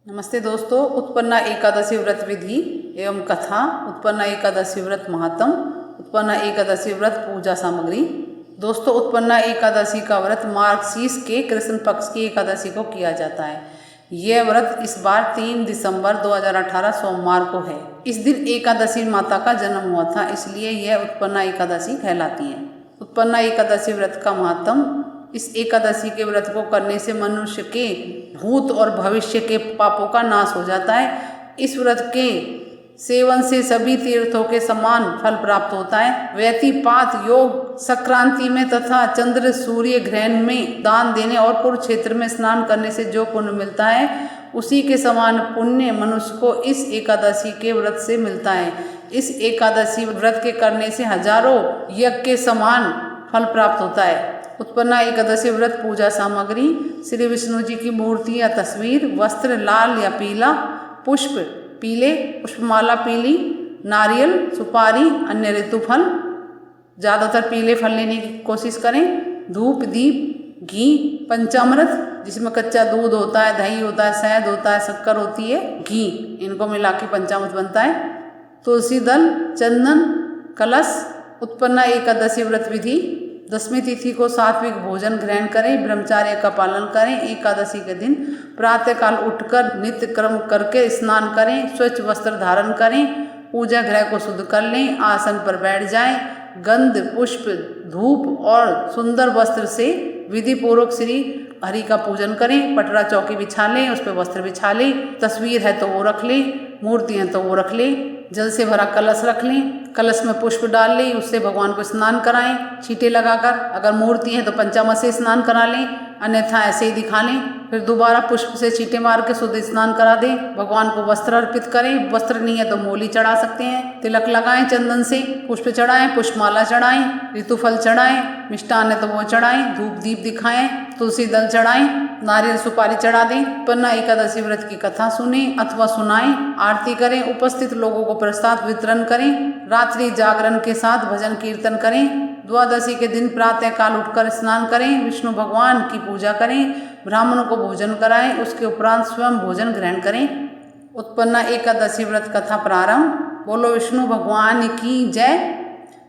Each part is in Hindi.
नमस्ते दोस्तों, उत्पन्ना एकादशी व्रत विधि एवं कथा, उत्पन्ना एकादशी व्रत महात्म, उत्पन्ना एकादशी व्रत पूजा सामग्री। दोस्तों, उत्पन्ना एकादशी का व्रत मार्गशीर्ष के कृष्ण पक्ष की एकादशी को किया जाता है। यह व्रत इस बार 3 दिसंबर 2018 सोमवार को है। इस दिन एकादशी माता का जन्म हुआ था, इसलिए यह उत्पन्ना एकादशी कहलाती है। उत्पन्ना एकादशी व्रत का महात्म: इस एकादशी के व्रत को करने से मनुष्य के भूत और भविष्य के पापों का नाश हो जाता है। इस व्रत के सेवन से सभी तीर्थों के समान फल प्राप्त होता है। व्यतिपात योग संक्रांति में तथा चंद्र सूर्य ग्रहण में दान देने और कुरुक्षेत्र में स्नान करने से जो पुण्य मिलता है, उसी के समान पुण्य मनुष्य को इस एकादशी के व्रत से मिलता है। इस एकादशी व्रत के करने से हजारों यज्ञ के समान फल प्राप्त होता है। उत्पन्ना एकादशी व्रत पूजा सामग्री: श्री विष्णु जी की मूर्ति या तस्वीर, वस्त्र लाल या पीला, पुष्प पीले, पुष्पमाला पीली, नारियल, सुपारी, अन्य ऋतु फल, ज़्यादातर पीले फल लेने की कोशिश करें, धूप, दीप, घी, पंचामृत जिसमें कच्चा दूध होता है, दही होता है, शहद होता है, शक्कर होती है, घी, इनको मिला के पंचामृत बनता है, तुलसी दल, चंदन, कलश। उत्पन्ना एकादशी व्रत विधि: दशमी तिथि को सात्विक भोजन ग्रहण करें, ब्रह्मचर्य का पालन करें। एकादशी के दिन प्रातःकाल उठकर नित्य कर्म करके स्नान करें, स्वच्छ वस्त्र धारण करें, पूजा गृह को शुद्ध कर लें, आसन पर बैठ जाएं, गंध, पुष्प, धूप और सुंदर वस्त्र से विधि पूर्वक श्री हरि का पूजन करें। पटरा चौकी बिछा लें, उस पर वस्त्र बिछा लें, तस्वीर है तो वो रख लें, मूर्ति है तो वो रख लें, जल से भरा कलश रख लें, कलश में पुष्प डाल लें, उससे भगवान को स्नान कराएं छींटे लगाकर। अगर मूर्ति है तो पंचामृत से स्नान करा लें, अन्यथा ऐसे ही दिखा लें। फिर दोबारा पुष्प से छींटे मार के शुद्ध स्नान करा दें। भगवान को वस्त्र अर्पित करें, वस्त्र नहीं है तो मोली चढ़ा सकते हैं, तिलक लगाएं चंदन से, पुष्प चढ़ाएं, पुष्पमाला चढ़ाएं, ऋतुफल चढ़ाएं, मिष्टान है तो वो चढ़ाएं, धूप दीप दिखाएं, तुलसी दल चढ़ाएं, नारियल सुपारी चढ़ा दें। उत्पन्ना एकादशी व्रत की कथा सुने अथवा सुनाएं, आरती करें, उपस्थित लोगों को प्रसाद वितरण करें, रात्रि जागरण के साथ भजन कीर्तन करें। द्वादशी के दिन प्रातः काल उठकर स्नान करें, विष्णु भगवान की पूजा करें, ब्राह्मणों को भोजन कराएं, उसके उपरांत स्वयं भोजन ग्रहण करें। उत्पन्ना एकादशी व्रत कथा प्रारंभ। बोलो विष्णु भगवान की जय।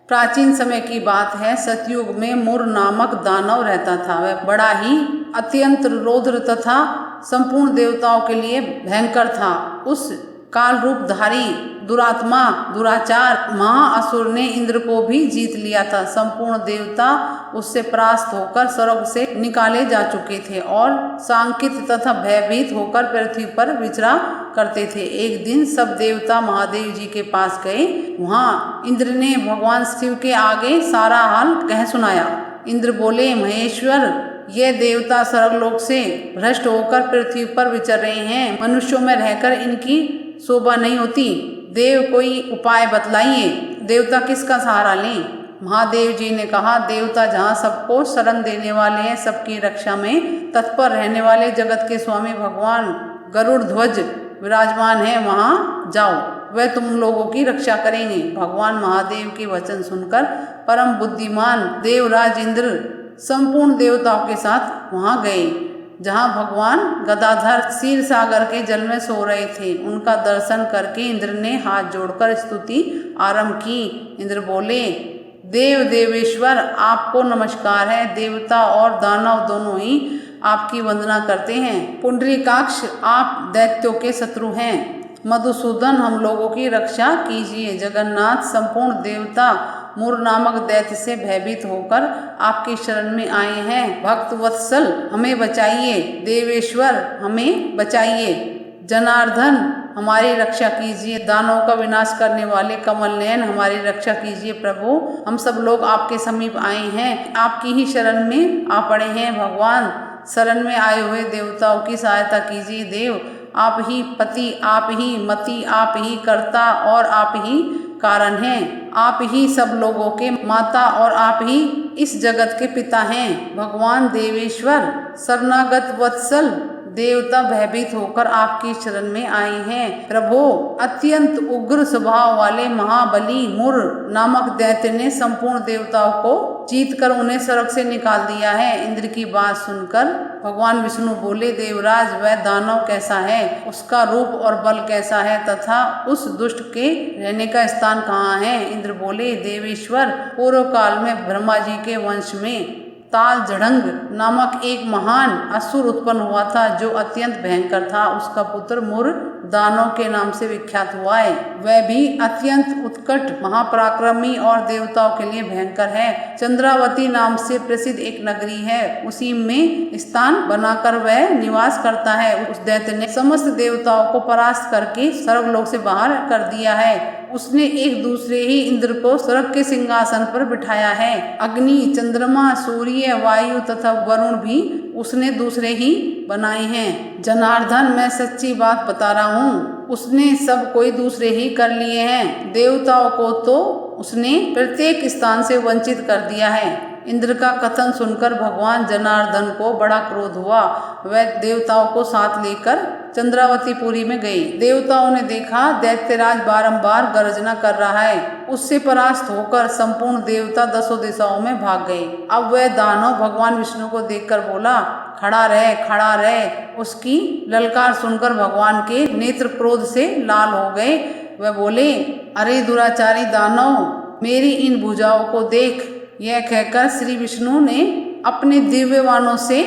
प्राचीन समय की बात है, सतयुग में मुर नामक दानव रहता था। वह बड़ा ही अत्यंत रौद्र तथा संपूर्ण देवताओं के लिए भयंकर था। उस काल रूपधारी दुरात्मा दुराचार महाअसुर ने इंद्र को भी जीत लिया था। संपूर्ण देवता उससे परास्त होकर स्वर्ग से निकाले जा चुके थे और सांकित तथा भयभीत होकर पृथ्वी पर विचरा करते थे। एक दिन सब देवता महादेव जी के पास गए। वहाँ इंद्र ने भगवान शिव के आगे सारा हाल कह सुनाया। इंद्र बोले, महेश्वर, ये देवता स्वर्गलोक से भ्रष्ट होकर पृथ्वी पर विचर रहे हैं। मनुष्यों में रहकर इनकी शोभा नहीं होती। देव कोई उपाय बतलाइए, देवता किसका सहारा लें? महादेव जी ने कहा, देवता जहाँ सबको शरण देने वाले हैं, सबकी रक्षा में तत्पर रहने वाले जगत के स्वामी भगवान गरुड़ ध्वज विराजमान है, वहाँ जाओ, वह तुम लोगों की रक्षा करेंगे। भगवान महादेव के वचन सुनकर परम बुद्धिमान देवराज इंद्र संपूर्ण देवताओं के साथ वहाँ गए, जहाँ भगवान गदाधर क्षीर सागर के जल में सो रहे थे। उनका दर्शन करके इंद्र ने हाथ जोड़कर स्तुति आरंभ की। इंद्र बोले, देव देवेश्वर, आपको नमस्कार है। देवता और दानव दोनों ही आपकी वंदना करते हैं। पुंडरीकाक्ष, आप दैत्यों के शत्रु हैं। मधुसूदन, हम लोगों की रक्षा कीजिए। जगन्नाथ, संपूर्ण देवता मुर नामक दैत्य से भयभीत होकर आपकी शरण में आए हैं। भक्त वत्सल, हमें बचाइए। देवेश्वर, हमें बचाइए। जनार्दन, हमारी रक्षा कीजिए। दानवों का विनाश करने वाले कमल नयन, हमारी रक्षा कीजिए। प्रभु, हम सब लोग आपके समीप आए हैं, आपकी ही शरण में आ पड़े हैं। भगवान, शरण में आए हुए देवताओं की सहायता कीजिए। देव, आप ही पति, आप ही मति, आप ही कर्ता और आप ही कारण हैं। आप ही सब लोगों के माता और आप ही इस जगत के पिता हैं। भगवान देवेश्वर, शरणागत वत्सल देवता भयभीत होकर आपकी शरण में आए हैं। प्रभु, अत्यंत उग्र स्वभाव वाले महाबली मुर नामक दैत्य ने संपूर्ण देवताओं को जीतकर उन्हें स्वर्ग से निकाल दिया है। इंद्र की बात सुनकर भगवान विष्णु बोले, देवराज वह दानव कैसा है, उसका रूप और बल कैसा है तथा उस दुष्ट के रहने का स्थान कहाँ है। इंद्र बोले, देवेश्वर पूर्व काल में ब्रह्मा जी के वंश में ताल जड़ंग नामक एक महान असुर उत्पन्न हुआ था जो अत्यंत भयंकर था। उसका पुत्र मुर दानव के नाम से विख्यात हुआ है। वह भी अत्यंत उत्कट महापराक्रमी और देवताओं के लिए भयंकर है। चंद्रावती नाम से प्रसिद्ध एक नगरी है, उसी में स्थान बनाकर वह निवास करता है। उस दैत्य ने समस्त देवताओं को परास्त करके स्वर्गलोक से बाहर कर दिया है। उसने एक दूसरे ही इंद्र को स्वर्ग के सिंहासन पर बिठाया है। अग्नि, चंद्रमा, सूर्य, वायु तथा वरुण भी उसने दूसरे ही बनाए हैं। जनार्दन, मैं सच्ची बात बता रहा हूँ, उसने सब कोई दूसरे ही कर लिए हैं। देवताओं को तो उसने प्रत्येक स्थान से वंचित कर दिया है। इंद्र का कथन सुनकर भगवान जनार्दन को बड़ा क्रोध हुआ। वह देवताओं को साथ लेकर चंद्रावतीपुरी में गई। देवताओं ने देखा दैत्यराज बारंबार गर्जना कर रहा है। उससे परास्त होकर संपूर्ण देवता दसों दिशाओं में भाग गए। अब वह दानव भगवान विष्णु को देखकर बोला, खड़ा रहे, खड़ा रहे। उसकी ललकार सुनकर भगवान के नेत्र क्रोध से लाल हो गए। वह बोले, अरे दुराचारी दानव, मेरी इन भुजाओं को देख। यह कहकर श्री विष्णु ने अपने दिव्य बाणों से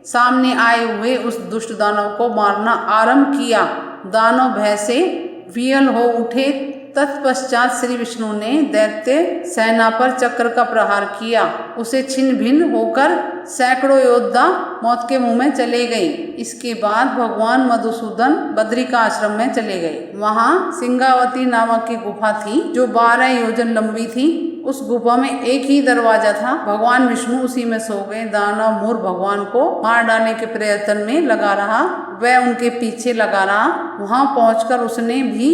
सामने आए हुए उस दुष्ट दानव को मारना आरंभ किया। दानव भय से विह्वल हो उठे। तत्पश्चात श्री विष्णु ने दैत्य सेना पर चक्र का प्रहार किया। उसे छिन्न भिन्न होकर सैकड़ों योद्धा मौत के मुंह में चले गए। इसके बाद भगवान मधुसूदन बद्रिका आश्रम में चले गए। वहां सिंगावती नामक की गुफा थी जो 12 योजन लंबी थी। उस गुफा में एक ही दरवाजा था। भगवान विष्णु उसी में सो गए। दानव मूर भगवान को मार डालने के प्रयत्न में लगा रहा। वह उनके पीछे लगा रहा। वहां पहुंचकर उसने भी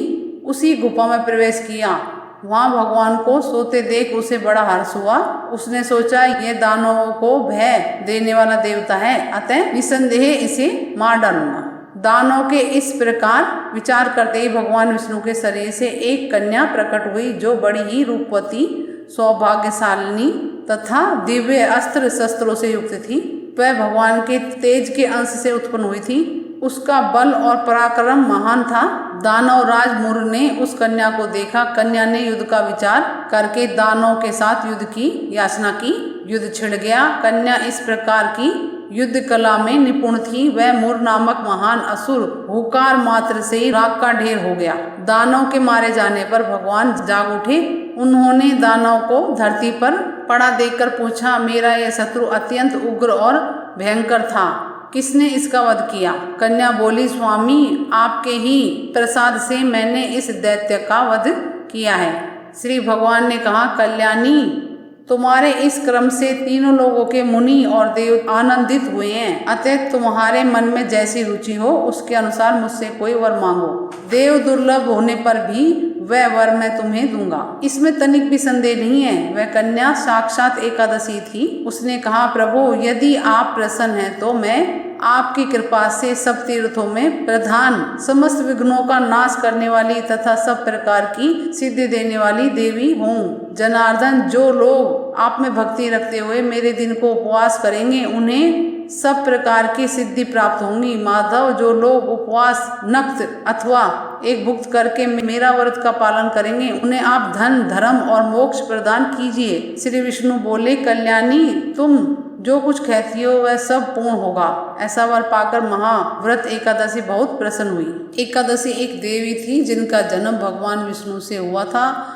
उसी गुफा में प्रवेश किया। वहां भगवान को सोते देख उसे बड़ा हर्ष हुआ। उसने सोचा, यह दानवों को भय देने वाला देवता है, अतः निसंदेह इसे मार डालूंगा। दानव के इस प्रकार विचार करते ही भगवान विष्णु के शरीर से एक कन्या प्रकट हुई जो बड़ी ही रूपवती, सौभाग्यशालिनी तथा दिव्य अस्त्र शस्त्रों से युक्त थी। वह भगवान के तेज के अंश से उत्पन्न हुई थी। उसका बल और पराक्रम महान था। दानव राज मुर ने उस कन्या को देखा। कन्या ने युद्ध का विचार करके दानव के साथ युद्ध की याचना की। युद्ध छिड़ गया। कन्या इस प्रकार की युद्ध कला में निपुण थी। वह मुर नामक महान असुर हुकार मात्र से ही राख का ढेर हो गया। दानव के मारे जाने पर भगवान जाग उठे। उन्होंने दानव को धरती पर पड़ा देखकर पूछा, मेरा यह शत्रु अत्यंत उग्र और भयंकर था, किसने इसका वध किया? कन्या बोली, स्वामी, आपके ही प्रसाद से मैंने इस दैत्य का वध किया है। श्री भगवान ने कहा, कल्याणी, तुम्हारे इस क्रम से तीनों लोगों के मुनि और देव आनंदित हुए हैं। अतः तुम्हारे मन में जैसी रुचि हो उसके अनुसार मुझसे कोई वर मांगो। देव दुर्लभ होने पर भी वह वर मैं तुम्हें दूंगा, इसमें तनिक भी संदेह नहीं है। वह कन्या साक्षात एकादशी थी। उसने कहा, प्रभु, यदि आप प्रसन्न हैं तो मैं आपकी कृपा से सब तीर्थों में प्रधान, समस्त विघ्नों का नाश करने वाली तथा सब प्रकार की सिद्धि देने वाली देवी हूँ। जनार्दन, जो लोग आप में भक्ति रखते हुए मेरे दिन को उपवास करेंगे उन्हें सब प्रकार की सिद्धि प्राप्त होंगी। माधव, जो लोग उपवास, नक्त अथवा एक भुक्त करके मेरा व्रत का पालन करेंगे उन्हें आप धन, धर्म और मोक्ष प्रदान कीजिए। श्री विष्णु बोले, कल्याणी, तुम जो कुछ कहती हो वह सब पूर्ण होगा। ऐसा वर पाकर महाव्रत एकादशी बहुत प्रसन्न हुई। एकादशी एक देवी थी जिनका जन्म भगवान विष्णु से हुआ था।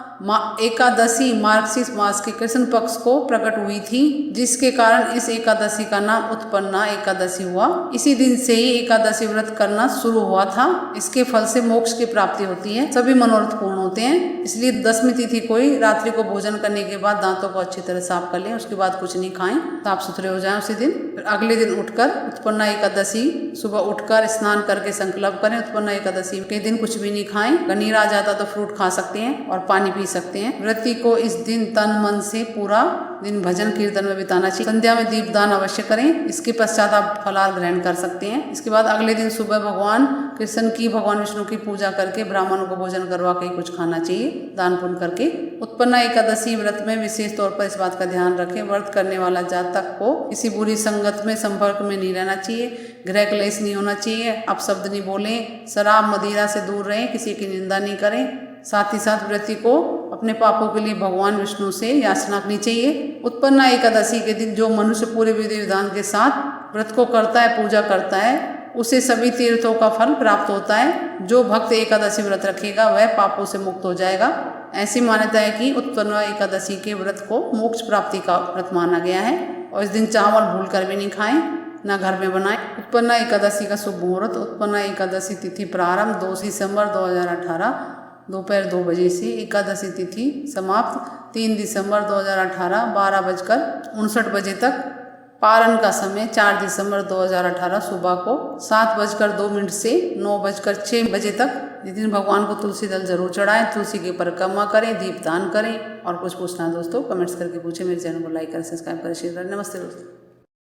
एकादशी मार्गशीर्ष मास के कृष्ण पक्ष को प्रकट हुई थी, जिसके कारण इस एकादशी का नाम उत्पन्ना एकादशी हुआ। इसी दिन से ही एकादशी व्रत करना शुरू हुआ था। इसके फल से मोक्ष की प्राप्ति होती है, सभी मनोरथ पूर्ण होते हैं। इसलिए दसवीं तिथि कोई रात्रि को भोजन करने के बाद दांतों को अच्छी तरह साफ कर लें, उसके बाद कुछ नहीं खाएं, साफ सुथरे हो जाएं उसी दिन। फिर अगले दिन उठकर उत्पन्ना एकादशी सुबह उठकर स्नान करके संकल्प करें। उत्पन्ना एकादशी के दिन कुछ भी नहीं खाएं। अगर नीर आ जाता तो फ्रूट खा सकते हैं और पानी पी सकते हैं। व्रती को इस दिन तन मन से पूरा दिन भजन कीर्तन में बिताना चाहिए। संध्या में दीपदान अवश्य करें, इसके पश्चात आप फलाहार ग्रहण कर सकते हैं। इसके बाद अगले दिन सुबह भगवान कृष्ण की, भगवान विष्णु की पूजा करके ब्राह्मणों को भोजन करवा के कुछ खाना चाहिए, दान पुण्य करके। उत्पन्ना एकादशी व्रत में विशेष तौर पर इस बात का ध्यान रखें, व्रत करने वाला जातक को किसी बुरी संगत में संपर्क में नहीं रहना चाहिए, गृह क्लेश नहीं होना चाहिए, अपशब्द नहीं बोलें, शराब मदिरा से दूर रहें, किसी की निंदा नहीं करें। साथ ही साथ व्रती को अपने पापों के लिए भगवान विष्णु से याचना करनी चाहिए। उत्पन्ना एकादशी के दिन जो मनुष्य पूरे विधि विधान के साथ व्रत को करता है, पूजा करता है, उसे सभी तीर्थों का फल प्राप्त होता है। जो भक्त एकादशी व्रत रखेगा वह पापों से मुक्त हो जाएगा। ऐसी मान्यता है कि उत्पन्ना एकादशी के व्रत को मोक्ष प्राप्ति का व्रत माना गया है और इस दिन चावल भूल कर भी नहीं खाएं, ना घर में बनाएं। उत्पन्ना एकादशी का शुभ मुहूर्त। उत्पन्ना एकादशी तिथि प्रारंभ 2 दिसंबर 2018 दोपहर 2 बजे से, एकादशी तिथि समाप्त 3 दिसंबर 2018 12:59 बजे तक। पारण का समय 4 दिसंबर 2018 सुबह को 7:02 से 9:06 बजे तक। इस दिन भगवान को तुलसी दल जरूर चढ़ाएं, तुलसी की परिक्रमा करें, दीपदान करें। और कुछ पूछना है दोस्तों कमेंट्स करके पूछे। मेरे चैनल को लाइक करें, सब्सक्राइब करें, शेयर करें। नमस्ते दोस्तों।